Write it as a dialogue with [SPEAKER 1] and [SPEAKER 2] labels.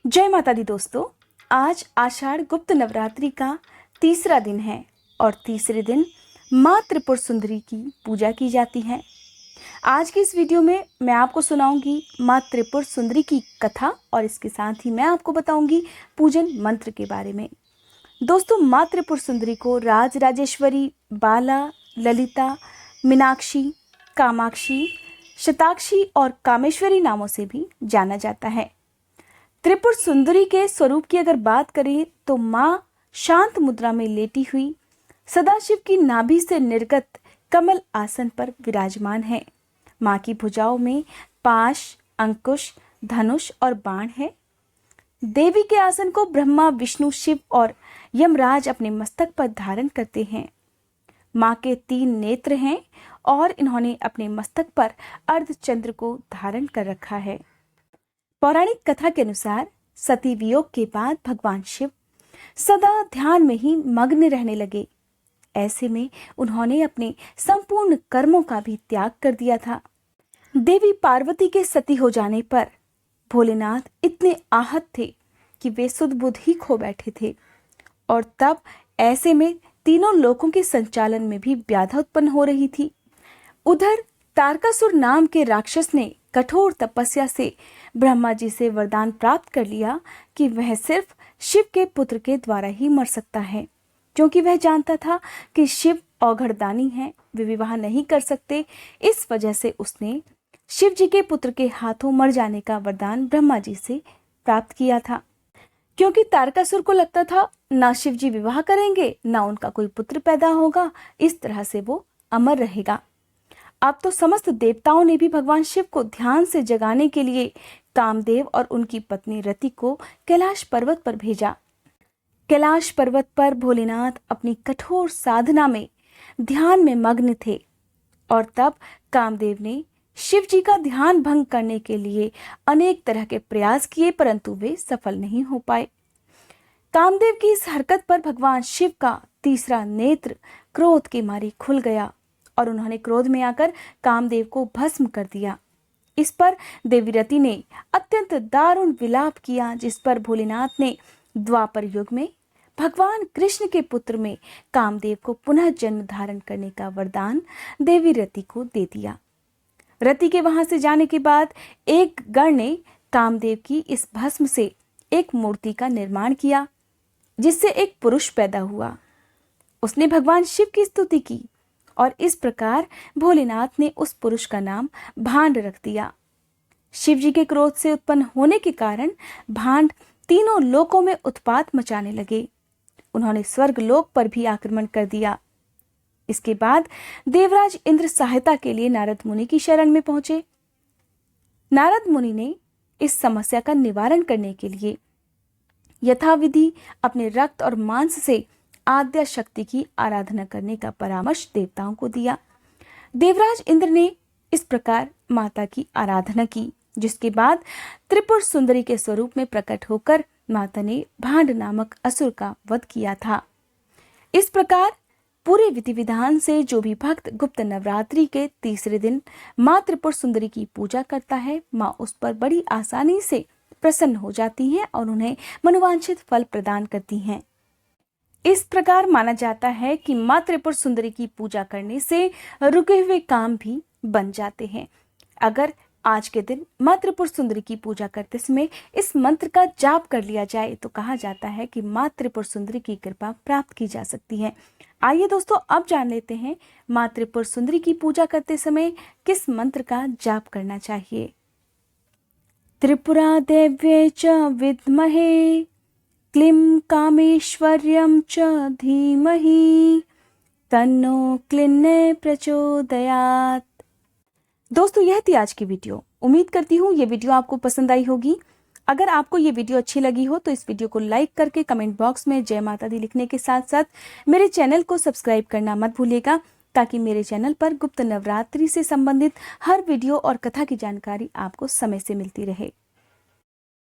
[SPEAKER 1] जय माता दी दोस्तों। आज आषाढ़ गुप्त नवरात्रि का तीसरा दिन है और तीसरे दिन माँ त्रिपुर सुंदरी की पूजा की जाती है। आज की इस वीडियो में मैं आपको सुनाऊंगी माँ त्रिपुर सुंदरी की कथा और इसके साथ ही मैं आपको बताऊंगी पूजन मंत्र के बारे में। दोस्तों, माँ त्रिपुर सुंदरी को राज राजेश्वरी, बाला, ललिता, मीनाक्षी, कामाक्षी, शताक्षी और कामेश्वरी नामों से भी जाना जाता है। त्रिपुर सुंदरी के स्वरूप की अगर बात करें तो माँ शांत मुद्रा में लेटी हुई सदाशिव की नाभि से निर्गत कमल आसन पर विराजमान है। माँ की भुजाओं में पाश, अंकुश, धनुष और बाण है। देवी के आसन को ब्रह्मा, विष्णु, शिव और यमराज अपने मस्तक पर धारण करते हैं। माँ के 3 नेत्र हैं और इन्होंने अपने मस्तक पर अर्धचंद्र को धारण कर रखा है। पौराणिक कथा के अनुसार सती वियोग के बाद भगवान शिव सदा ध्यान में ही मग्न रहने लगे। ऐसे में उन्होंने अपने संपूर्ण कर्मों का भी त्याग कर दिया था। देवी पार्वती के सती हो जाने पर भोलेनाथ इतने आहत थे कि वे सुध बुध ही खो बैठे थे और तब ऐसे में तीनों लोकों के संचालन में भी व्याधा उत्पन्न हो रही थी। उधर तारकासुर नाम के राक्षस ने कठोर तपस्या से ब्रह्मा जी से वरदान प्राप्त कर लिया कि वह सिर्फ शिव के पुत्र के द्वारा ही मर सकता है, क्योंकि वह जानता था कि शिव औघड़दानी हैं, वे विवाह नहीं कर सकते। इस वजह से उसने शिव जी के पुत्र के हाथों मर जाने का वरदान ब्रह्मा जी से प्राप्त किया था, क्योंकि तारकासुर को लगता था ना शिव जी विवाह करेंगे ना उनका कोई पुत्र पैदा होगा, इस तरह से वो अमर रहेगा। अब तो समस्त देवताओं ने भी भगवान शिव को ध्यान से जगाने के लिए कामदेव और उनकी पत्नी रति को कैलाश पर्वत पर भेजा। कैलाश पर्वत पर भोलेनाथ अपनी कठोर साधना में ध्यान में मग्न थे और तब कामदेव ने शिव जी का ध्यान भंग करने के लिए अनेक तरह के प्रयास किए, परंतु वे सफल नहीं हो पाए। कामदेव की इस हरकत पर भगवान शिव का तीसरा नेत्र क्रोध के मारे खुल गया और उन्होंने क्रोध में आकर कामदेव को भस्म कर दिया। इस पर देवी रति ने अत्यंत दारुण विलाप किया, जिस पर भोलेनाथ ने द्वापर युग में भगवान कृष्ण के पुत्र में कामदेव को पुनः जन्म धारण करने का वरदान देवी रति को दे दिया। रति के वहां से जाने के बाद एक गण ने कामदेव की इस भस्म से एक मूर्ति का निर्माण किया, जिससे एक पुरुष पैदा हुआ। उसने भगवान शिव की स्तुति की और इस प्रकार भोलेनाथ ने उस पुरुष का नाम भांड रख दिया। शिव जी के क्रोध से उत्पन्न होने के कारण भांड तीनों लोकों में उत्पात मचाने लगे। उन्होंने स्वर्ग लोक पर भी आक्रमण कर दिया। इसके बाद देवराज इंद्र सहायता के लिए नारद मुनि की शरण में पहुंचे। नारद मुनि ने इस समस्या का निवारण करने के लिए यथाविधि अपने रक्त और मांस से आद्या शक्ति की आराधना करने का परामर्श देवताओं को दिया। देवराज इंद्र ने इस प्रकार माता की आराधना की, जिसके बाद त्रिपुर सुंदरी के स्वरूप में प्रकट होकर माता ने भांड नामक असुर का वध किया था। इस प्रकार पूरे विधि विधान से जो भी भक्त गुप्त नवरात्रि के तीसरे दिन माँ त्रिपुर सुंदरी की पूजा करता है, माँ उस पर बड़ी आसानी से प्रसन्न हो जाती हैं और उन्हें मनोवांछित फल प्रदान करती हैं। इस प्रकार माना जाता है कि माँ त्रिपुर सुंदरी की पूजा करने से रुके हुए काम भी बन जाते हैं। अगर आज के दिन माँ त्रिपुर सुंदरी की पूजा करते समय इस मंत्र का जाप कर लिया जाए तो कहा जाता है कि माँ त्रिपुर सुंदरी की कृपा प्राप्त की जा सकती है। आइए दोस्तों, अब जान लेते हैं माँ त्रिपुर सुंदरी की पूजा करते समय किस मंत्र का जाप करना चाहिए। त्रिपुरा देव्ये च विद्महे क्लीं कामेश्वर्यं च धीमहि तन्नो क्लिन्ने प्रचोदयात्। दोस्तों, यह थी आज की वीडियो। उम्मीद करती हूँ ये वीडियो आपको पसंद आई होगी। अगर आपको ये वीडियो अच्छी लगी हो तो इस वीडियो को लाइक करके कमेंट बॉक्स में जय माता दी लिखने के साथ साथ मेरे चैनल को सब्सक्राइब करना मत भूलिएगा, ताकि मेरे चैनल पर गुप्त नवरात्रि से संबंधित हर वीडियो और कथा की जानकारी आपको समय से मिलती रहे।